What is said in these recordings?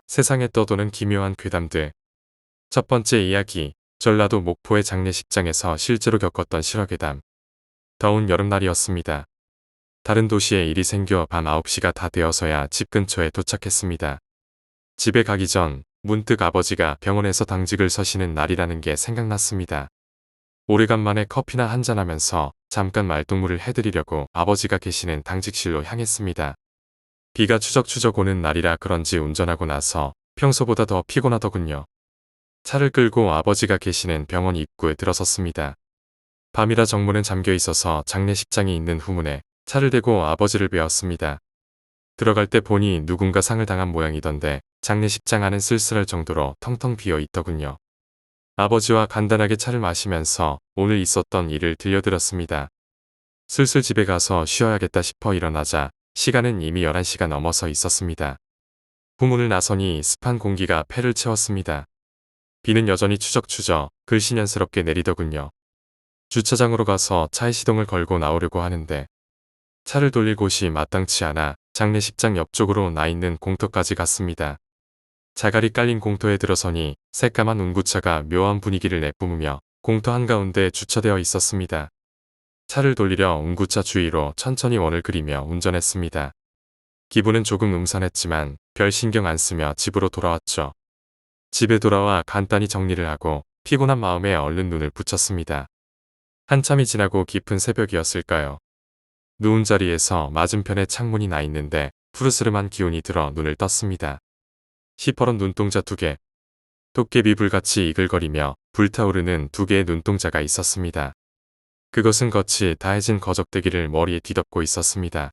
세상에 떠도는 기묘한 괴담들. 첫 번째 이야기, 전라도 목포의 장례식장에서 실제로 겪었던 실화괴담. 더운 여름날이었습니다. 다른 도시에 일이 생겨 밤 9시가 다 되어서야 집 근처에 도착했습니다. 집에 가기 전 문득 아버지가 병원에서 당직을 서시는 날이라는 게 생각났습니다. 오래간만에 커피나 한잔하면서 잠깐 말동무를 해드리려고 아버지가 계시는 당직실로 향했습니다. 비가 추적추적 오는 날이라 그런지 운전하고 나서 평소보다 더 피곤하더군요. 차를 끌고 아버지가 계시는 병원 입구에 들어섰습니다. 밤이라 정문은 잠겨 있어서 장례식장이 있는 후문에 차를 대고 아버지를 배웠습니다. 들어갈 때 보니 누군가 상을 당한 모양이던데 장례식장 안은 쓸쓸할 정도로 텅텅 비어 있더군요. 아버지와 간단하게 차를 마시면서 오늘 있었던 일을 들려드렸습니다. 슬슬 집에 가서 쉬어야겠다 싶어 일어나자 시간은 이미 11시가 넘어서 있었습니다. 후문을 나서니 습한 공기가 폐를 채웠습니다. 비는 여전히 추적추적 글씨년스럽게 내리더군요. 주차장으로 가서 차에 시동을 걸고 나오려고 하는데 차를 돌릴 곳이 마땅치 않아 장례식장 옆쪽으로 나 있는 공터까지 갔습니다. 자갈이 깔린 공터에 들어서니 새까만 운구차가 묘한 분위기를 내뿜으며 공터 한가운데 주차되어 있었습니다. 차를 돌리려 운구차 주위로 천천히 원을 그리며 운전했습니다. 기분은 조금 음산했지만 별 신경 안 쓰며 집으로 돌아왔죠. 집에 돌아와 간단히 정리를 하고 피곤한 마음에 얼른 눈을 붙였습니다. 한참이 지나고 깊은 새벽이었을까요. 누운 자리에서 맞은편에 창문이 나 있는데 푸르스름한 기운이 들어 눈을 떴습니다. 시퍼런 눈동자 2개, 도깨비 불같이 이글거리며 불타오르는 2개의 눈동자가 있었습니다. 그것은 겉이 다해진 거적대기를 머리에 뒤덮고 있었습니다.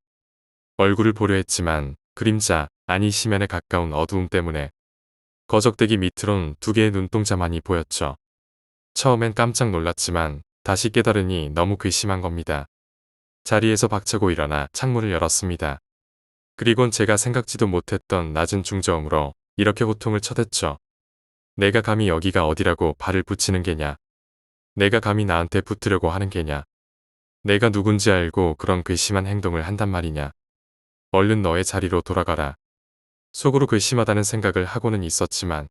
얼굴을 보려 했지만 그림자, 아니 시면에 가까운 어두움 때문에 거적대기 밑으론 2개의 눈동자만이 보였죠. 처음엔 깜짝 놀랐지만 다시 깨달으니 너무 괘씸한 겁니다. 자리에서 박차고 일어나 창문을 열었습니다. 그리곤 제가 생각지도 못했던 낮은 중저음으로 이렇게 호통을 쳐댔죠. 내가 감히 여기가 어디라고 발을 붙이는 게냐. 내가 감히 나한테 붙으려고 하는 게냐. 내가 누군지 알고 그런 괘씸한 행동을 한단 말이냐. 얼른 너의 자리로 돌아가라. 속으로 괘씸하다는 생각을 하고는 있었지만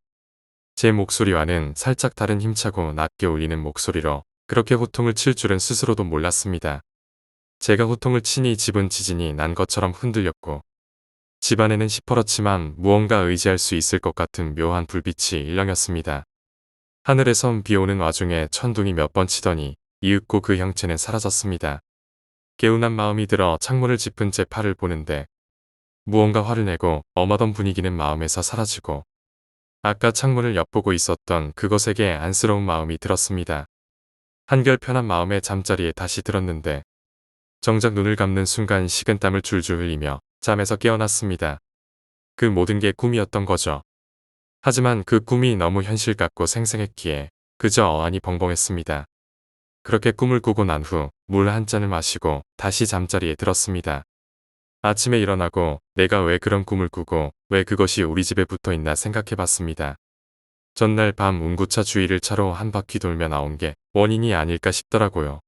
제 목소리와는 살짝 다른 힘차고 낮게 울리는 목소리로 그렇게 호통을 칠 줄은 스스로도 몰랐습니다. 제가 호통을 치니 집은 지진이 난 것처럼 흔들렸고 집안에는 시퍼렇지만 무언가 의지할 수 있을 것 같은 묘한 불빛이 일렁였습니다. 하늘에선 비 오는 와중에 천둥이 몇 번 치더니 이윽고 그 형체는 사라졌습니다. 개운한 마음이 들어 창문을 짚은 제 팔을 보는데 무언가 화를 내고 엄하던 분위기는 마음에서 사라지고 아까 창문을 엿보고 있었던 그것에게 안쓰러운 마음이 들었습니다. 한결 편한 마음에 잠자리에 다시 들었는데 정작 눈을 감는 순간 식은땀을 줄줄 흘리며 잠에서 깨어났습니다. 그 모든 게 꿈이었던 거죠. 하지만 그 꿈이 너무 현실 같고 생생했기에 그저 어안이 벙벙했습니다. 그렇게 꿈을 꾸고 난 후 물 한 잔을 마시고 다시 잠자리에 들었습니다. 아침에 일어나고 내가 왜 그런 꿈을 꾸고 왜 그것이 우리 집에 붙어 있나 생각해 봤습니다. 전날 밤 운구차 주위를 차로 한 바퀴 돌며 나온 게 원인이 아닐까 싶더라고요.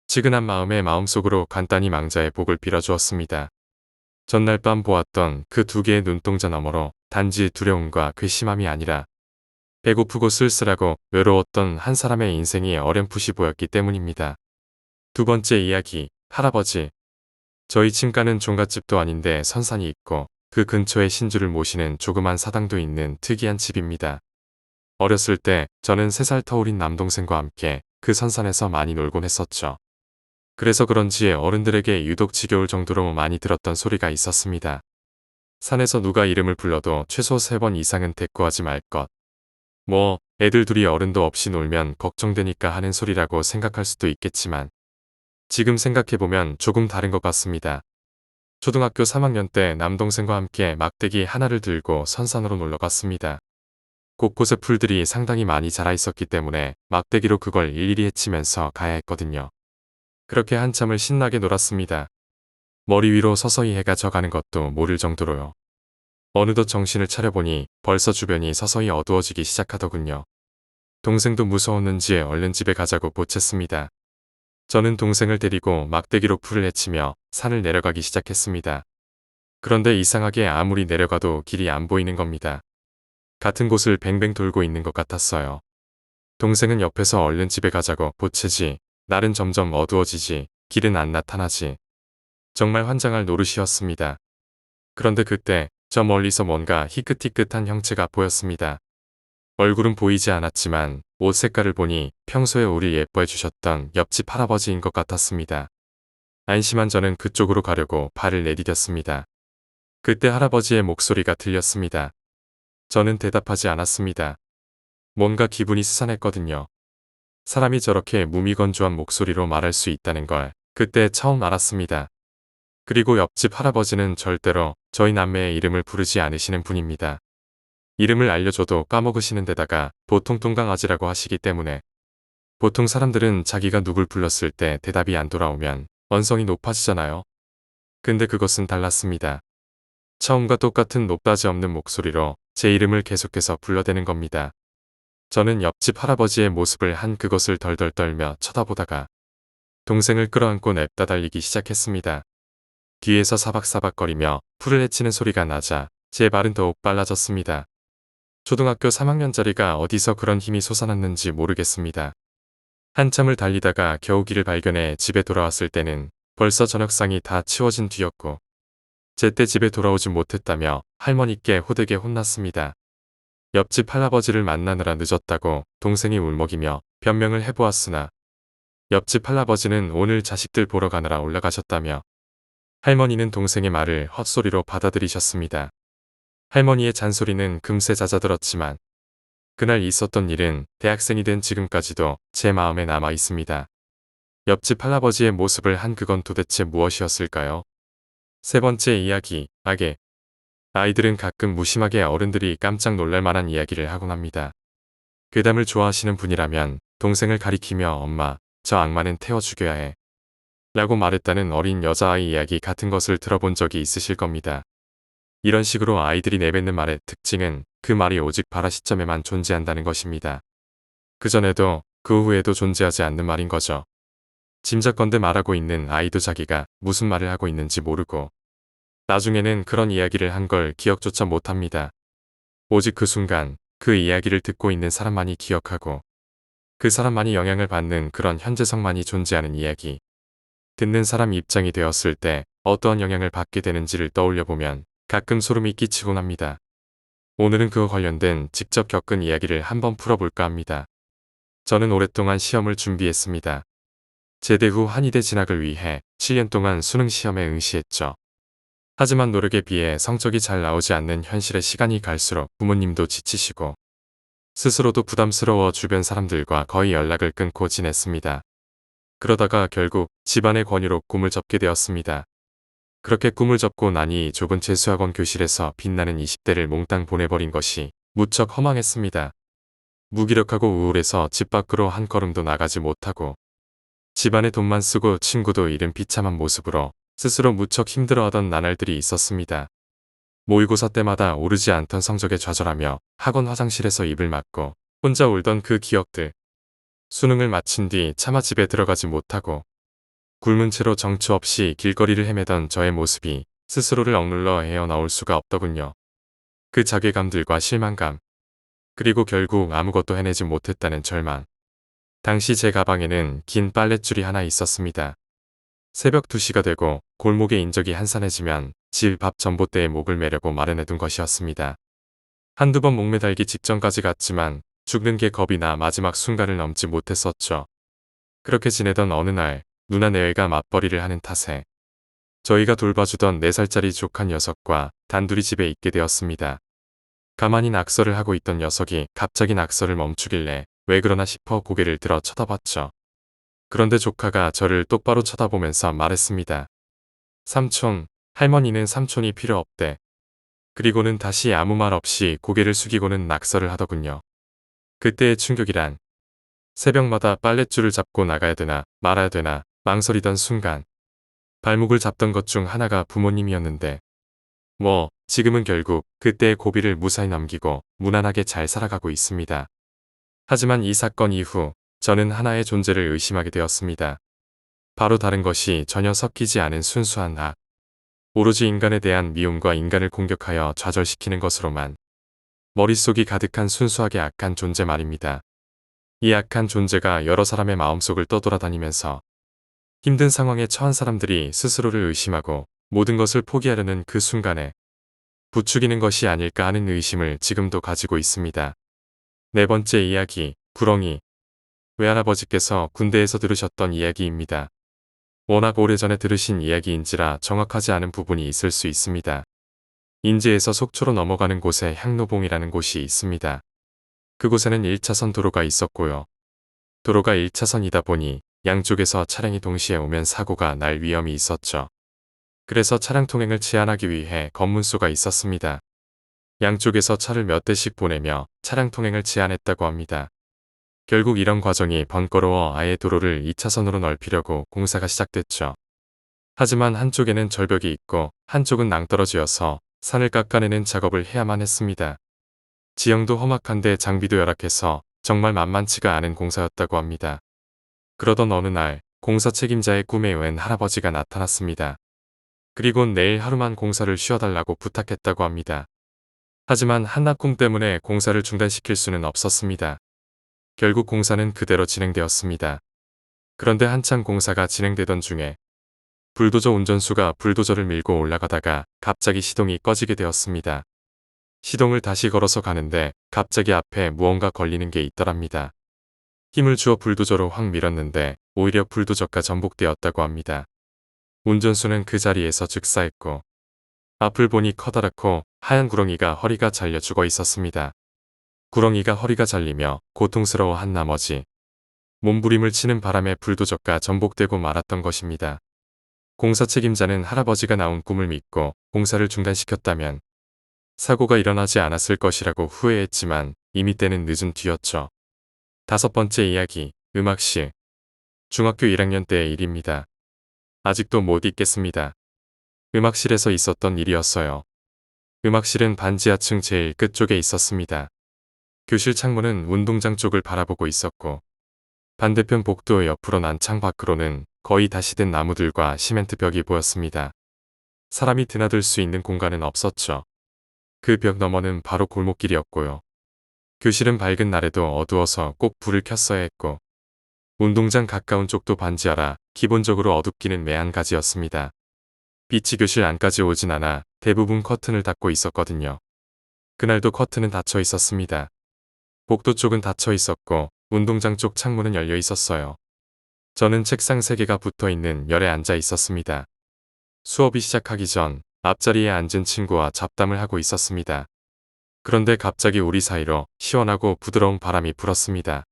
측은한 마음에 마음속으로 간단히 망자의 복을 빌어주었습니다. 전날 밤 보았던 그 2개의 눈동자 너머로 단지 두려움과 괘씸함이 아니라 배고프고 쓸쓸하고 외로웠던 한 사람의 인생이 어렴풋이 보였기 때문입니다. 두 번째 이야기, 할아버지. 저희 친가는 종갓집도 아닌데 선산이 있고 그 근처에 신주를 모시는 조그만 사당도 있는 특이한 집입니다. 어렸을 때 저는 3살 터울인 남동생과 함께 그 선산에서 많이 놀곤 했었죠. 그래서 그런지 어른들에게 유독 지겨울 정도로 많이 들었던 소리가 있었습니다. 산에서 누가 이름을 불러도 최소 3번 이상은 대꾸하지 말 것. 뭐 애들 둘이 어른도 없이 놀면 걱정되니까 하는 소리라고 생각할 수도 있겠지만 지금 생각해보면 조금 다른 것 같습니다. 초등학교 3학년 때 남동생과 함께 막대기 하나를 들고 선산으로 놀러 갔습니다. 곳곳에 풀들이 상당히 많이 자라 있었기 때문에 막대기로 그걸 일일이 헤치면서 가야 했거든요. 그렇게 한참을 신나게 놀았습니다. 머리 위로 서서히 해가 져가는 것도 모를 정도로요. 어느덧 정신을 차려보니 벌써 주변이 서서히 어두워지기 시작하더군요. 동생도 무서웠는지 얼른 집에 가자고 보챘습니다. 저는 동생을 데리고 막대기로 풀을 헤치며 산을 내려가기 시작했습니다. 그런데 이상하게 아무리 내려가도 길이 안 보이는 겁니다. 같은 곳을 뱅뱅 돌고 있는 것 같았어요. 동생은 옆에서 얼른 집에 가자고 보채지. 날은 점점 어두워지지. 길은 안 나타나지. 정말 환장할 노릇이었습니다. 그런데 그때 저 멀리서 뭔가 희끗희끗한 형체가 보였습니다. 얼굴은 보이지 않았지만 옷 색깔을 보니 평소에 우리 예뻐해 주셨던 옆집 할아버지인 것 같았습니다. 안심한 저는 그쪽으로 가려고 발을 내디뎠습니다. 그때 할아버지의 목소리가 들렸습니다. 저는 대답하지 않았습니다. 뭔가 기분이 스산했거든요. 사람이 저렇게 무미건조한 목소리로 말할 수 있다는 걸 그때 처음 알았습니다. 그리고 옆집 할아버지는 절대로 저희 남매의 이름을 부르지 않으시는 분입니다. 이름을 알려줘도 까먹으시는 데다가 보통 똥강아지라고 하시기 때문에 보통 사람들은 자기가 누굴 불렀을 때 대답이 안 돌아오면 언성이 높아지잖아요. 근데 그것은 달랐습니다. 처음과 똑같은 높다지 없는 목소리로 제 이름을 계속해서 불러대는 겁니다. 저는 옆집 할아버지의 모습을 한 그것을 덜덜 떨며 쳐다보다가 동생을 끌어안고 냅다 달리기 시작했습니다. 뒤에서 사박사박거리며 풀을 헤치는 소리가 나자 제 발은 더욱 빨라졌습니다. 초등학교 3학년짜리가 어디서 그런 힘이 솟아났는지 모르겠습니다. 한참을 달리다가 겨우 길을 발견해 집에 돌아왔을 때는 벌써 저녁상이 다 치워진 뒤였고 제때 집에 돌아오지 못했다며 할머니께 호되게 혼났습니다. 옆집 할아버지를 만나느라 늦었다고 동생이 울먹이며 변명을 해보았으나 옆집 할아버지는 오늘 자식들 보러 가느라 올라가셨다며 할머니는 동생의 말을 헛소리로 받아들이셨습니다. 할머니의 잔소리는 금세 잦아들었지만 그날 있었던 일은 대학생이 된 지금까지도 제 마음에 남아 있습니다. 옆집 할아버지의 모습을 한 그건 도대체 무엇이었을까요? 세 번째 이야기, 악의. 아이들은 가끔 무심하게 어른들이 깜짝 놀랄 만한 이야기를 하곤 합니다. 괴담을 좋아하시는 분이라면 동생을 가리키며 엄마, 저 악마는 태워 죽여야 해. 라고 말했다는 어린 여자아이 이야기 같은 것을 들어본 적이 있으실 겁니다. 이런 식으로 아이들이 내뱉는 말의 특징은 그 말이 오직 발화 시점에만 존재한다는 것입니다. 그전에도 그 후에도 존재하지 않는 말인 거죠. 짐작건대 말하고 있는 아이도 자기가 무슨 말을 하고 있는지 모르고 나중에는 그런 이야기를 한 걸 기억조차 못합니다. 오직 그 순간 그 이야기를 듣고 있는 사람만이 기억하고 그 사람만이 영향을 받는 그런 현재성만이 존재하는 이야기. 듣는 사람 입장이 되었을 때 어떠한 영향을 받게 되는지를 떠올려보면 가끔 소름이 끼치곤 합니다. 오늘은 그와 관련된 직접 겪은 이야기를 한번 풀어볼까 합니다. 저는 오랫동안 시험을 준비했습니다. 제대 후 한의대 진학을 위해 7년 동안 수능 시험에 응시했죠. 하지만 노력에 비해 성적이 잘 나오지 않는 현실에 시간이 갈수록 부모님도 지치시고 스스로도 부담스러워 주변 사람들과 거의 연락을 끊고 지냈습니다. 그러다가 결국 집안의 권유로 꿈을 접게 되었습니다. 그렇게 꿈을 접고 나니 좁은 재수학원 교실에서 빛나는 20대를 몽땅 보내버린 것이 무척 허망했습니다. 무기력하고 우울해서 집 밖으로 한 걸음도 나가지 못하고 집안에 돈만 쓰고 친구도 잃은 비참한 모습으로 스스로 무척 힘들어하던 나날들이 있었습니다. 모의고사 때마다 오르지 않던 성적에 좌절하며 학원 화장실에서 입을 막고 혼자 울던 그 기억들. 수능을 마친 뒤 차마 집에 들어가지 못하고 굶은 채로 정처 없이 길거리를 헤매던 저의 모습이 스스로를 억눌러 헤어나올 수가 없더군요. 그 자괴감들과 실망감, 그리고 결국 아무것도 해내지 못했다는 절망. 당시 제 가방에는 긴 빨랫줄이 하나 있었습니다. 새벽 2시가 되고 골목에 인적이 한산해지면 집 앞 전봇대에 목을 매려고 마련해둔 것이었습니다. 한두 번 목매달기 직전까지 갔지만 죽는 게 겁이 나 마지막 순간을 넘지 못했었죠. 그렇게 지내던 어느 날 누나 내외가 맞벌이를 하는 탓에 저희가 돌봐주던 4살짜리 조카 녀석과 단둘이 집에 있게 되었습니다. 가만히 낙서를 하고 있던 녀석이 갑자기 낙서를 멈추길래 왜 그러나 싶어 고개를 들어 쳐다봤죠. 그런데 조카가 저를 똑바로 쳐다보면서 말했습니다. 삼촌, 할머니는 삼촌이 필요 없대. 그리고는 다시 아무 말 없이 고개를 숙이고는 낙서를 하더군요. 그때의 충격이란 새벽마다 빨랫줄을 잡고 나가야 되나 말아야 되나 망설이던 순간 발목을 잡던 것 중 하나가 부모님이었는데 지금은 결국 그때의 고비를 무사히 넘기고 무난하게 잘 살아가고 있습니다. 하지만 이 사건 이후 저는 하나의 존재를 의심하게 되었습니다. 바로 다른 것이 전혀 섞이지 않은 순수한 악. 오로지 인간에 대한 미움과 인간을 공격하여 좌절시키는 것으로만 머릿속이 가득한 순수하게 악한 존재 말입니다. 이 악한 존재가 여러 사람의 마음속을 떠돌아다니면서 힘든 상황에 처한 사람들이 스스로를 의심하고 모든 것을 포기하려는 그 순간에 부추기는 것이 아닐까 하는 의심을 지금도 가지고 있습니다. 네 번째 이야기, 구렁이. 외할아버지께서 군대에서 들으셨던 이야기입니다. 워낙 오래전에 들으신 이야기인지라 정확하지 않은 부분이 있을 수 있습니다. 인제에서 속초로 넘어가는 곳에 향로봉이라는 곳이 있습니다. 그곳에는 1차선 도로가 있었고요. 도로가 1차선이다 보니 양쪽에서 차량이 동시에 오면 사고가 날 위험이 있었죠. 그래서 차량 통행을 제한하기 위해 검문소가 있었습니다. 양쪽에서 차를 몇 대씩 보내며 차량 통행을 제한했다고 합니다. 결국 이런 과정이 번거로워 아예 도로를 2차선으로 넓히려고 공사가 시작됐죠. 하지만 한쪽에는 절벽이 있고 한쪽은 낭떠러지여서 산을 깎아내는 작업을 해야만 했습니다. 지형도 험악한데 장비도 열악해서 정말 만만치가 않은 공사였다고 합니다. 그러던 어느 날 공사 책임자의 꿈에 웬 할아버지가 나타났습니다. 그리곤 내일 하루만 공사를 쉬어달라고 부탁했다고 합니다. 하지만 한낱 꿈 때문에 공사를 중단시킬 수는 없었습니다. 결국 공사는 그대로 진행되었습니다. 그런데 한창 공사가 진행되던 중에 불도저 운전수가 불도저를 밀고 올라가다가 갑자기 시동이 꺼지게 되었습니다. 시동을 다시 걸어서 가는데 갑자기 앞에 무언가 걸리는 게 있더랍니다. 힘을 주어 불도저로 확 밀었는데 오히려 불도저가 전복되었다고 합니다. 운전수는 그 자리에서 즉사했고 앞을 보니 커다랗고 하얀 구렁이가 허리가 잘려 죽어 있었습니다. 구렁이가 허리가 잘리며 고통스러워한 나머지 몸부림을 치는 바람에 불도저가 전복되고 말았던 것입니다. 공사 책임자는 할아버지가 나온 꿈을 믿고 공사를 중단시켰다면 사고가 일어나지 않았을 것이라고 후회했지만 이미 때는 늦은 뒤였죠. 다섯 번째 이야기, 음악실. 중학교 1학년 때의 일입니다. 아직도 못 잊겠습니다. 음악실에서 있었던 일이었어요. 음악실은 반지하층 제일 끝쪽에 있었습니다. 교실 창문은 운동장 쪽을 바라보고 있었고 반대편 복도 옆으로 난 창 밖으로는 거의 다시 된 나무들과 시멘트 벽이 보였습니다. 사람이 드나들 수 있는 공간은 없었죠. 그 벽 너머는 바로 골목길이었고요. 교실은 밝은 날에도 어두워서 꼭 불을 켰어야 했고 운동장 가까운 쪽도 반지하라 기본적으로 어둡기는 매한가지였습니다. 빛이 교실 안까지 오진 않아 대부분 커튼을 닫고 있었거든요. 그날도 커튼은 닫혀 있었습니다. 복도 쪽은 닫혀 있었고 운동장 쪽 창문은 열려 있었어요. 저는 책상 3개가 붙어 있는 열에 앉아 있었습니다. 수업이 시작하기 전 앞자리에 앉은 친구와 잡담을 하고 있었습니다. 그런데 갑자기 우리 사이로 시원하고 부드러운 바람이 불었습니다.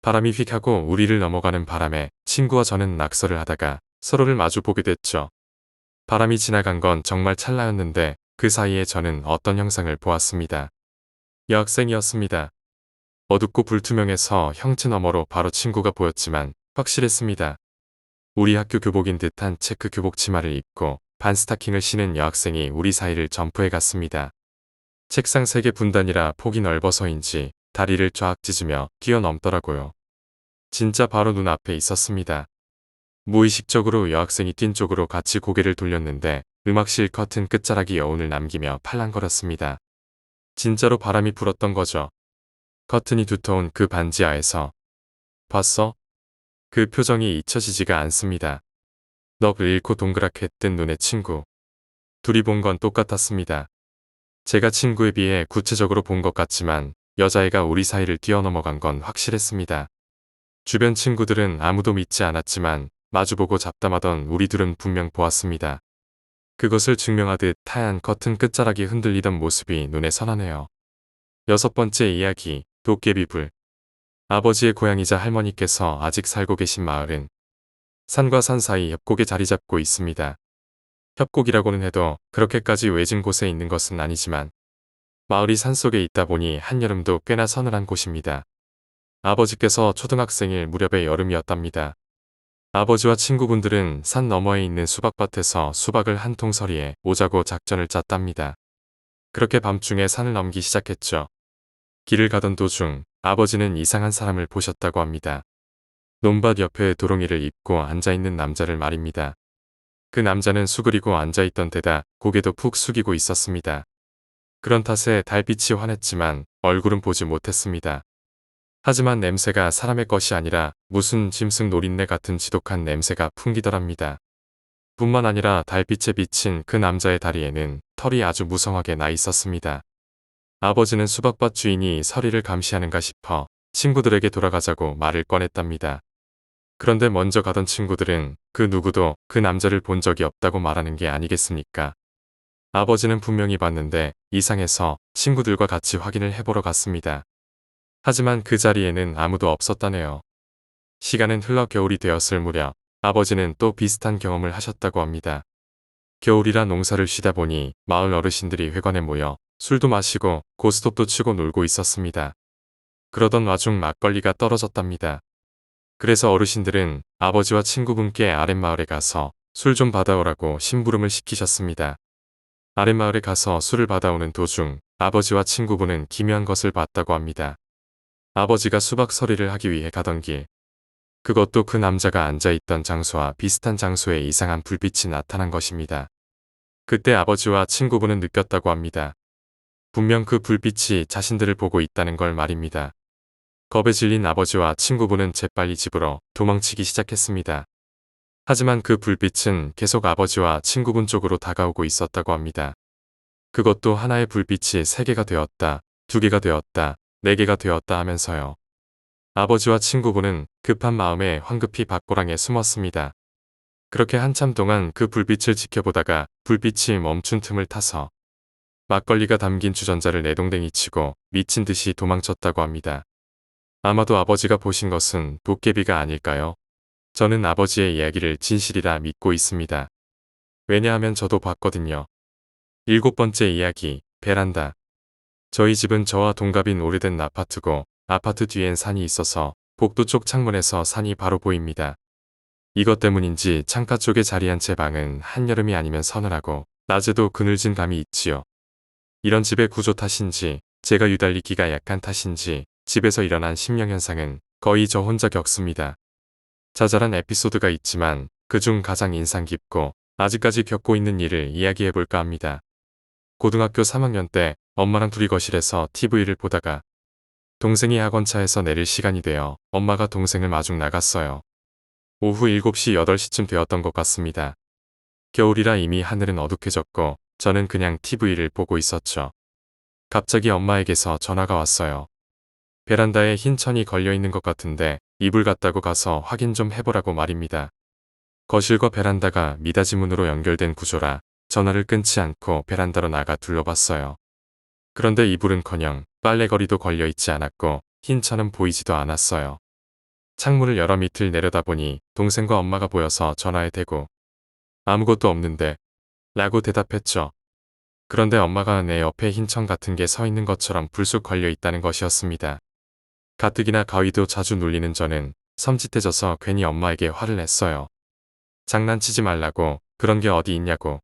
바람이 휙 하고 우리를 넘어가는 바람에 친구와 저는 낙서를 하다가 서로를 마주 보게 됐죠. 바람이 지나간 건 정말 찰나였는데 그 사이에 저는 어떤 형상을 보았습니다. 여학생이었습니다. 어둡고 불투명해서 형체 너머로 바로 친구가 보였지만 확실했습니다. 우리 학교 교복인 듯한 체크 교복 치마를 입고 반스타킹을 신은 여학생이 우리 사이를 점프해 갔습니다. 책상 3개 분단이라 폭이 넓어서인지 다리를 쫙 찢으며 뛰어넘더라고요. 진짜 바로 눈앞에 있었습니다. 무의식적으로 여학생이 뛴 쪽으로 같이 고개를 돌렸는데 음악실 커튼 끝자락이 여운을 남기며 팔랑거렸습니다. 진짜로 바람이 불었던 거죠. 커튼이 두터운 그 반지하에서 봤어? 그 표정이 잊혀지지가 않습니다. 넋을 잃고 동그랗게 뜬 눈의 친구. 둘이 본 건 똑같았습니다. 제가 친구에 비해 구체적으로 본 것 같지만 여자애가 우리 사이를 뛰어넘어간 건 확실했습니다. 주변 친구들은 아무도 믿지 않았지만 마주보고 잡담하던 우리 둘은 분명 보았습니다. 그것을 증명하듯 하얀 커튼 끝자락이 흔들리던 모습이 눈에 선하네요. 여섯 번째 이야기, 도깨비불. 아버지의 고향이자 할머니께서 아직 살고 계신 마을은 산과 산 사이 협곡에 자리 잡고 있습니다. 협곡이라고는 해도 그렇게까지 외진 곳에 있는 것은 아니지만 마을이 산속에 있다 보니 한여름도 꽤나 서늘한 곳입니다. 아버지께서 초등학생일 무렵의 여름이었답니다. 아버지와 친구분들은 산 너머에 있는 수박밭에서 수박을 한 통 서리에 오자고 작전을 짰답니다. 그렇게 밤중에 산을 넘기 시작했죠. 길을 가던 도중 아버지는 이상한 사람을 보셨다고 합니다. 논밭 옆에 도롱이를 입고 앉아있는 남자를 말입니다. 그 남자는 수그리고 앉아있던 데다 고개도 푹 숙이고 있었습니다. 그런 탓에 달빛이 환했지만 얼굴은 보지 못했습니다. 하지만 냄새가 사람의 것이 아니라 무슨 짐승 노린내 같은 지독한 냄새가 풍기더랍니다. 뿐만 아니라 달빛에 비친 그 남자의 다리에는 털이 아주 무성하게 나 있었습니다. 아버지는 수박밭 주인이 서리를 감시하는가 싶어 친구들에게 돌아가자고 말을 꺼냈답니다. 그런데 먼저 가던 친구들은 그 누구도 그 남자를 본 적이 없다고 말하는 게 아니겠습니까? 아버지는 분명히 봤는데 이상해서 친구들과 같이 확인을 해보러 갔습니다. 하지만 그 자리에는 아무도 없었다네요. 시간은 흘러 겨울이 되었을 무렵 아버지는 또 비슷한 경험을 하셨다고 합니다. 겨울이라 농사를 쉬다 보니 마을 어르신들이 회관에 모여 술도 마시고 고스톱도 치고 놀고 있었습니다. 그러던 와중 막걸리가 떨어졌답니다. 그래서 어르신들은 아버지와 친구분께 아랫마을에 가서 술 좀 받아오라고 심부름을 시키셨습니다. 아랫마을에 가서 술을 받아오는 도중 아버지와 친구분은 기묘한 것을 봤다고 합니다. 아버지가 수박 서리를 하기 위해 가던 길, 그것도 그 남자가 앉아있던 장소와 비슷한 장소에 이상한 불빛이 나타난 것입니다. 그때 아버지와 친구분은 느꼈다고 합니다. 분명 그 불빛이 자신들을 보고 있다는 걸 말입니다. 겁에 질린 아버지와 친구분은 재빨리 집으로 도망치기 시작했습니다. 하지만 그 불빛은 계속 아버지와 친구분 쪽으로 다가오고 있었다고 합니다. 그것도 하나의 불빛이 3개가 되었다, 2개가 되었다, 4개가 되었다 하면서요. 아버지와 친구분은 급한 마음에 황급히 밭고랑에 숨었습니다. 그렇게 한참 동안 그 불빛을 지켜보다가 불빛이 멈춘 틈을 타서 막걸리가 담긴 주전자를 내동댕이 치고 미친 듯이 도망쳤다고 합니다. 아마도 아버지가 보신 것은 도깨비가 아닐까요? 저는 아버지의 이야기를 진실이라 믿고 있습니다. 왜냐하면 저도 봤거든요. 7번째 이야기, 베란다. 저희 집은 저와 동갑인 오래된 아파트고 아파트 뒤엔 산이 있어서 복도 쪽 창문에서 산이 바로 보입니다. 이것 때문인지 창가 쪽에 자리한 제 방은 한여름이 아니면 서늘하고 낮에도 그늘진 감이 있지요. 이런 집의 구조 탓인지 제가 유달리 기가 약한 탓인지 집에서 일어난 심령현상은 거의 저 혼자 겪습니다. 자잘한 에피소드가 있지만 그중 가장 인상 깊고 아직까지 겪고 있는 일을 이야기해볼까 합니다. 고등학교 3학년 때 엄마랑 둘이 거실에서 TV를 보다가 동생이 학원차에서 내릴 시간이 되어 엄마가 동생을 마중 나갔어요. 오후 7시 8시쯤 되었던 것 같습니다. 겨울이라 이미 하늘은 어둑해졌고 저는 그냥 TV를 보고 있었죠. 갑자기 엄마에게서 전화가 왔어요. 베란다에 흰 천이 걸려있는 것 같은데 이불 갖다고 가서 확인 좀 해보라고 말입니다. 거실과 베란다가 미닫이 문으로 연결된 구조라 전화를 끊지 않고 베란다로 나가 둘러봤어요. 그런데 이불은커녕 빨래거리도 걸려있지 않았고 흰 천은 보이지도 않았어요. 창문을 열어 밑을 내려다보니 동생과 엄마가 보여서 전화에 대고 아무것도 없는데 라고 대답했죠. 그런데 엄마가 내 옆에 흰 천 같은 게 서 있는 것처럼 불쑥 걸려 있다는 것이었습니다. 가뜩이나 가위도 자주 눌리는 저는 섬찟해져서 괜히 엄마에게 화를 냈어요. 장난치지 말라고, 그런 게 어디 있냐고.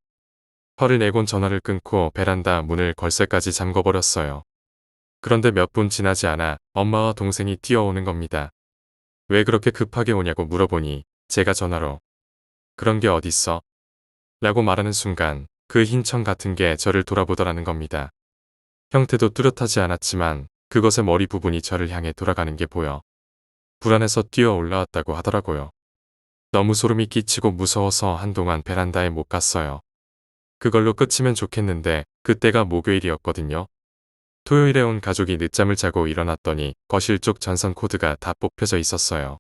화를 내곤 전화를 끊고 베란다 문을 걸쇠까지 잠궈버렸어요. 그런데 몇 분 지나지 않아 엄마와 동생이 뛰어오는 겁니다. 왜 그렇게 급하게 오냐고 물어보니 제가 전화로 그런 게 어딨어? 라고 말하는 순간 그 흰 천 같은 게 저를 돌아보더라는 겁니다. 형태도 뚜렷하지 않았지만 그것의 머리 부분이 저를 향해 돌아가는 게 보여 불안해서 뛰어 올라왔다고 하더라고요. 너무 소름이 끼치고 무서워서 한동안 베란다에 못 갔어요. 그걸로 끝이면 좋겠는데 그때가 목요일이었거든요. 토요일에 온 가족이 늦잠을 자고 일어났더니 거실 쪽 전선 코드가 다 뽑혀져 있었어요.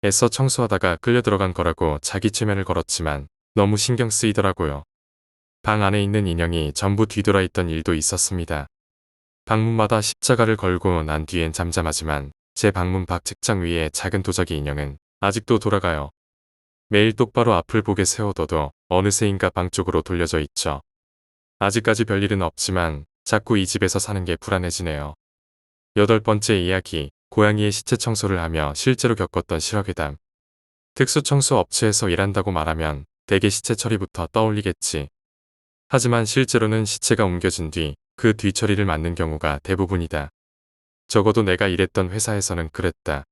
애써 청소하다가 끌려 들어간 거라고 자기 최면을 걸었지만 너무 신경 쓰이더라고요. 방 안에 있는 인형이 전부 뒤돌아 있던 일도 있었습니다. 방문마다 십자가를 걸고 난 뒤엔 잠잠하지만 제 방문 밖 책장 위에 작은 도자기 인형은 아직도 돌아가요. 매일 똑바로 앞을 보게 세워둬도 어느새인가 방 쪽으로 돌려져 있죠. 아직까지 별일은 없지만 자꾸 이 집에서 사는 게 불안해지네요. 8번째 이야기, 고양이의 시체 청소를 하며 실제로 겪었던 실화괴담. 특수청소 업체에서 일한다고 말하면 대개 시체 처리부터 떠올리겠지. 하지만 실제로는 시체가 옮겨진 뒤 그 뒤처리를 맡는 경우가 대부분이다. 적어도 내가 일했던 회사에서는 그랬다.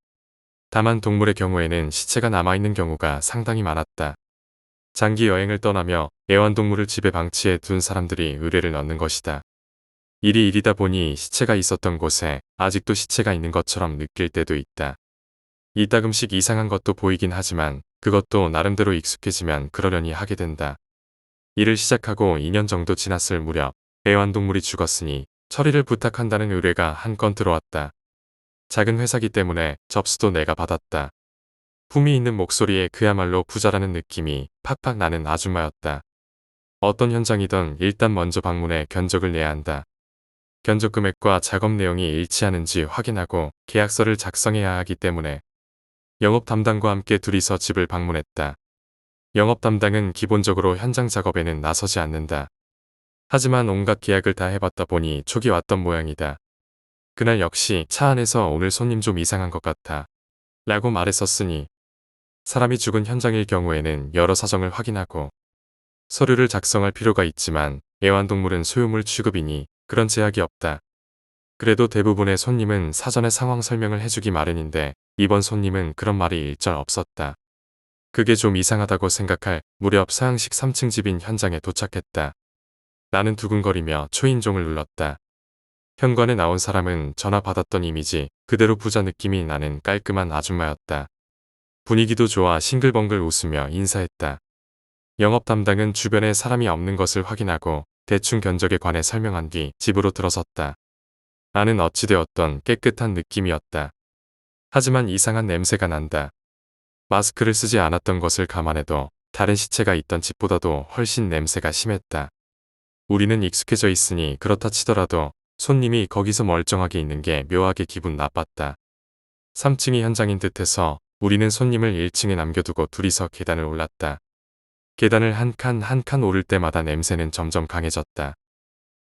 다만 동물의 경우에는 시체가 남아있는 경우가 상당히 많았다. 장기 여행을 떠나며 애완동물을 집에 방치해 둔 사람들이 의뢰를 넣는 것이다. 일이 일이다 보니 시체가 있었던 곳에 아직도 시체가 있는 것처럼 느낄 때도 있다. 이따금씩 이상한 것도 보이긴 하지만 그것도 나름대로 익숙해지면 그러려니 하게 된다. 일을 시작하고 2년 정도 지났을 무렵 애완동물이 죽었으니 처리를 부탁한다는 의뢰가 한 건 들어왔다. 작은 회사기 때문에 접수도 내가 받았다. 품위 있는 목소리에 그야말로 부자라는 느낌이 팍팍 나는 아줌마였다. 어떤 현장이든 일단 먼저 방문해 견적을 내야 한다. 견적 금액과 작업 내용이 일치하는지 확인하고 계약서를 작성해야 하기 때문에 영업 담당과 함께 둘이서 집을 방문했다. 영업 담당은 기본적으로 현장 작업에는 나서지 않는다. 하지만 온갖 계약을 다 해봤다 보니 촉이 왔던 모양이다. 그날 역시 차 안에서 오늘 손님 좀 이상한 것 같아 라고 말했었으니 사람이 죽은 현장일 경우에는 여러 사정을 확인하고 서류를 작성할 필요가 있지만 애완동물은 소유물 취급이니 그런 제약이 없다. 그래도 대부분의 손님은 사전에 상황 설명을 해주기 마련인데 이번 손님은 그런 말이 일절 없었다. 그게 좀 이상하다고 생각할 무렵 서양식 3층 집인 현장에 도착했다. 나는 두근거리며 초인종을 눌렀다. 현관에 나온 사람은 전화 받았던 이미지 그대로 부자 느낌이 나는 깔끔한 아줌마였다. 분위기도 좋아 싱글벙글 웃으며 인사했다. 영업 담당은 주변에 사람이 없는 것을 확인하고 대충 견적에 관해 설명한 뒤 집으로 들어섰다. 안은 어찌되었던 깨끗한 느낌이었다. 하지만 이상한 냄새가 난다. 마스크를 쓰지 않았던 것을 감안해도 다른 시체가 있던 집보다도 훨씬 냄새가 심했다. 우리는 익숙해져 있으니 그렇다 치더라도 손님이 거기서 멀쩡하게 있는 게 묘하게 기분 나빴다. 3층이 현장인 듯해서 우리는 손님을 1층에 남겨두고 둘이서 계단을 올랐다. 계단을 한 칸 한 칸 오를 때마다 냄새는 점점 강해졌다.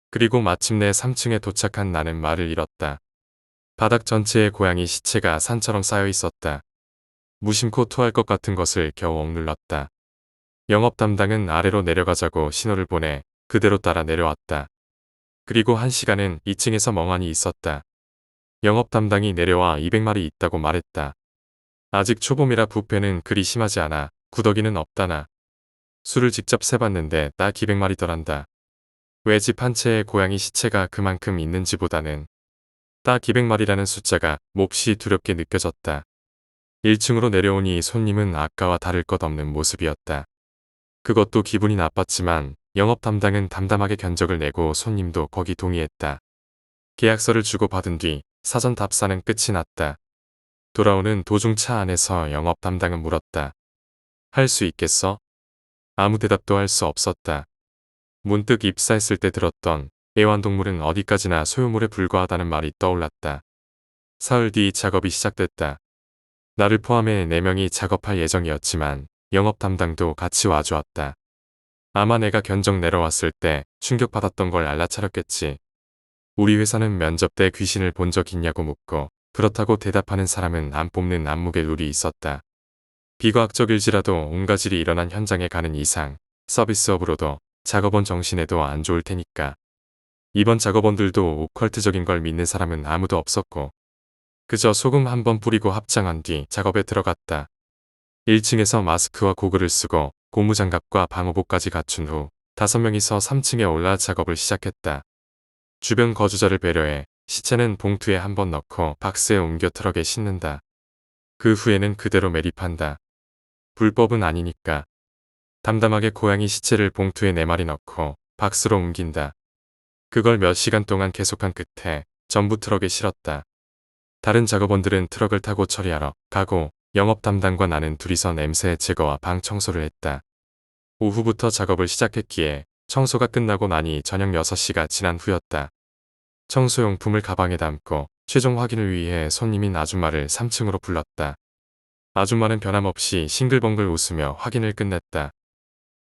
그리고 마침내 3층에 도착한 나는 말을 잃었다. 바닥 전체에 고양이 시체가 산처럼 쌓여 있었다. 무심코 토할 것 같은 것을 겨우 억눌렀다. 영업 담당은 아래로 내려가자고 신호를 보내 그대로 따라 내려왔다. 그리고 1시간은 2층에서 멍하니 있었다. 영업 담당이 내려와 200마리 있다고 말했다. 아직 초봄이라 부패는 그리 심하지 않아 구더기는 없다나. 수를 직접 세봤는데 딱 200마리더란다. 왜 집 한 채에 고양이 시체가 그만큼 있는지보다는 딱 200마리라는 숫자가 몹시 두렵게 느껴졌다. 1층으로 내려오니 손님은 아까와 다를 것 없는 모습이었다. 그것도 기분이 나빴지만 영업 담당은 담담하게 견적을 내고 손님도 거기 동의했다. 계약서를 주고받은 뒤 사전 답사는 끝이 났다. 돌아오는 도중 차 안에서 영업 담당은 물었다. 할 수 있겠어? 아무 대답도 할 수 없었다. 문득 입사했을 때 들었던 애완동물은 어디까지나 소유물에 불과하다는 말이 떠올랐다. 사흘 뒤 작업이 시작됐다. 나를 포함해 4명이 작업할 예정이었지만 영업 담당도 같이 와주었다. 아마 내가 견적 내려왔을 때 충격받았던 걸 알아차렸겠지. 우리 회사는 면접 때 귀신을 본 적 있냐고 묻고 그렇다고 대답하는 사람은 안 뽑는 안목의 룰이 있었다. 비과학적일지라도 온갖 일이 일어난 현장에 가는 이상 서비스업으로도 작업원 정신에도 안 좋을 테니까. 이번 작업원들도 오컬트적인 걸 믿는 사람은 아무도 없었고 그저 소금 한번 뿌리고 합장한 뒤 작업에 들어갔다. 1층에서 마스크와 고글을 쓰고 고무장갑과 방호복까지 갖춘 후 5명이서 3층에 올라 작업을 시작했다. 주변 거주자를 배려해 시체는 봉투에 한번 넣고 박스에 옮겨 트럭에 싣는다. 그 후에는 그대로 매립한다. 불법은 아니니까. 담담하게 고양이 시체를 봉투에 4마리 넣고 박스로 옮긴다. 그걸 몇 시간 동안 계속한 끝에 전부 트럭에 실었다. 다른 작업원들은 트럭을 타고 처리하러 가고 영업 담당과 나는 둘이서 냄새 제거와 방 청소를 했다. 오후부터 작업을 시작했기에 청소가 끝나고 나니 저녁 6시가 지난 후였다. 청소용품을 가방에 담고 최종 확인을 위해 손님인 아줌마를 3층으로 불렀다. 아줌마는 변함없이 싱글벙글 웃으며 확인을 끝냈다.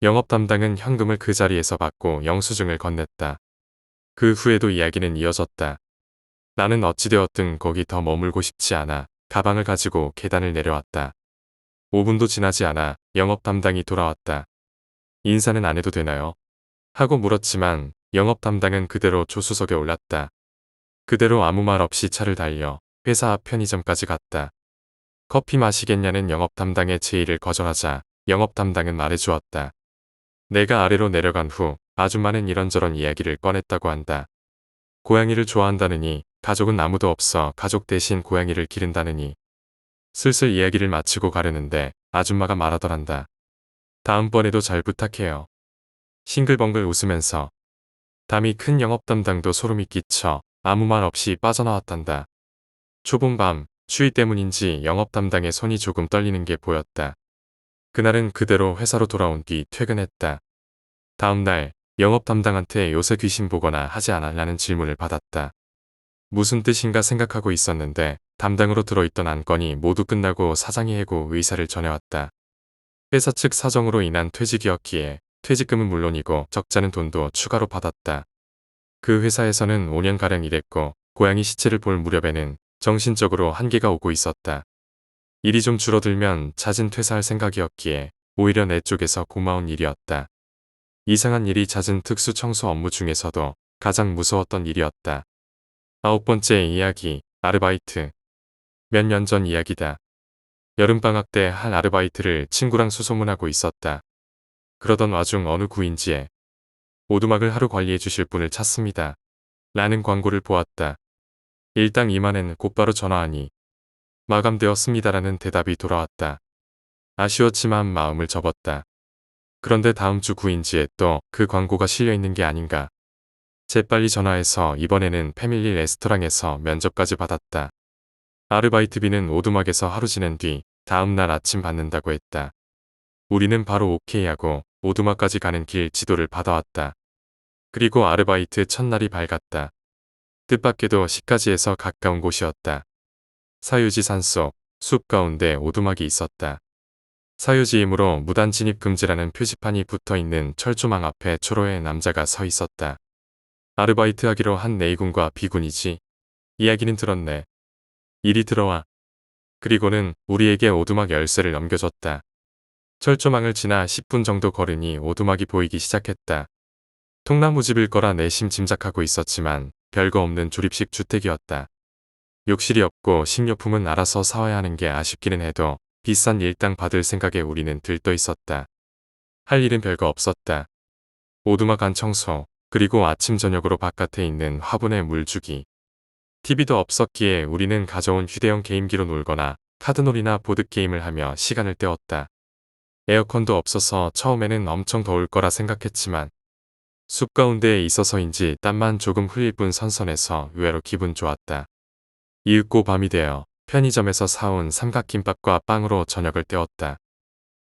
영업 담당은 현금을 그 자리에서 받고 영수증을 건넸다. 그 후에도 이야기는 이어졌다. 나는 어찌되었든 거기 더 머물고 싶지 않아 가방을 가지고 계단을 내려왔다. 5분도 지나지 않아 영업 담당이 돌아왔다. 인사는 안 해도 되나요? 하고 물었지만 영업 담당은 그대로 조수석에 올랐다. 그대로 아무 말 없이 차를 달려 회사 앞 편의점까지 갔다. 커피 마시겠냐는 영업 담당의 제의를 거절하자 영업 담당은 말해주었다. 내가 아래로 내려간 후 아줌마는 이런저런 이야기를 꺼냈다고 한다. 고양이를 좋아한다느니, 가족은 아무도 없어 가족 대신 고양이를 기른다느니. 슬슬 이야기를 마치고 가려는데 아줌마가 말하더란다. 다음번에도 잘 부탁해요. 싱글벙글 웃으면서. 담이 큰 영업 담당도 소름이 끼쳐 아무 말 없이 빠져나왔단다. 좁은 밤, 추위 때문인지 영업 담당의 손이 조금 떨리는 게 보였다. 그날은 그대로 회사로 돌아온 뒤 퇴근했다. 다음 날 영업 담당한테 요새 귀신 보거나 하지 않았냐는 질문을 받았다. 무슨 뜻인가 생각하고 있었는데 담당으로 들어있던 안건이 모두 끝나고 사장이 해고 의사를 전해왔다. 회사 측 사정으로 인한 퇴직이었기에 퇴직금은 물론이고 적자는 돈도 추가로 받았다. 그 회사에서는 5년가량 일했고 고양이 시체를 볼 무렵에는 정신적으로 한계가 오고 있었다. 일이 좀 줄어들면 잦은 퇴사할 생각이었기에 오히려 내 쪽에서 고마운 일이었다. 이상한 일이 잦은 특수 청소 업무 중에서도 가장 무서웠던 일이었다. 9번째 이야기, 아르바이트. 몇 년 전 이야기다. 여름방학 때 할 아르바이트를 친구랑 수소문하고 있었다. 그러던 와중 어느 구인지에 오두막을 하루 관리해 주실 분을 찾습니다. 라는 광고를 보았다. 일당 2만엔 곧바로 전화하니 마감되었습니다라는 대답이 돌아왔다. 아쉬웠지만 마음을 접었다. 그런데 다음 주 구인지에 또 그 광고가 실려있는 게 아닌가. 재빨리 전화해서 이번에는 패밀리 레스토랑에서 면접까지 받았다. 아르바이트비는 오두막에서 하루 지낸 뒤 다음날 아침 받는다고 했다. 우리는 바로 오케이하고 오두막까지 가는 길 지도를 받아왔다. 그리고 아르바이트 첫날이 밝았다. 뜻밖에도 시까지에서 가까운 곳이었다. 사유지 산속 숲 가운데 오두막이 있었다. 사유지이므로 무단 진입 금지라는 표지판이 붙어있는 철조망 앞에 초로의 남자가 서 있었다. 아르바이트 하기로 한 A군과 B군이지. 이야기는 들었네. 이리 들어와. 그리고는 우리에게 오두막 열쇠를 넘겨줬다. 철조망을 지나 10분 정도 걸으니 오두막이 보이기 시작했다. 통나무집일 거라 내심 짐작하고 있었지만 별거 없는 조립식 주택이었다. 욕실이 없고 식료품은 알아서 사와야 하는 게 아쉽기는 해도 비싼 일당 받을 생각에 우리는 들떠 있었다. 할 일은 별거 없었다. 오두막 안 청소, 그리고 아침 저녁으로 바깥에 있는 화분에 물 주기. TV도 없었기에 우리는 가져온 휴대용 게임기로 놀거나 카드놀이나 보드게임을 하며 시간을 때웠다. 에어컨도 없어서 처음에는 엄청 더울 거라 생각했지만 숲 가운데에 있어서인지 땀만 조금 흘릴 뿐 선선해서 의외로 기분 좋았다. 이윽고 밤이 되어 편의점에서 사온 삼각김밥과 빵으로 저녁을 때웠다.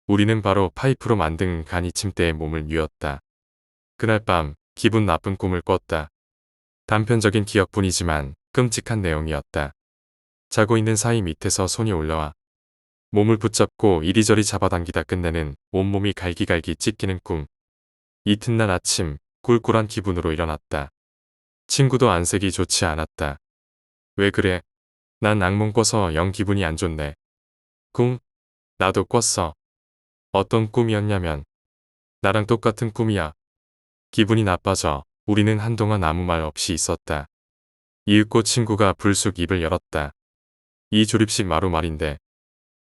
우리는 바로 파이프로 만든 간이 침대에 몸을 뉘었다. 그날 밤 기분 나쁜 꿈을 꿨다. 단편적인 기억뿐이지만 끔찍한 내용이었다. 자고 있는 사이 밑에서 손이 올라와 몸을 붙잡고 이리저리 잡아당기다 끝내는 온몸이 갈기갈기 찢기는 꿈. 이튿날 아침 꿀꿀한 기분으로 일어났다. 친구도 안색이 좋지 않았다. 왜 그래? 난 악몽 꿔서 영 기분이 안 좋네. 꿈? 나도 꿨어. 어떤 꿈이었냐면 나랑 똑같은 꿈이야. 기분이 나빠져 우리는 한동안 아무 말 없이 있었다. 이윽고 친구가 불쑥 입을 열었다. 이 조립식 마루 말인데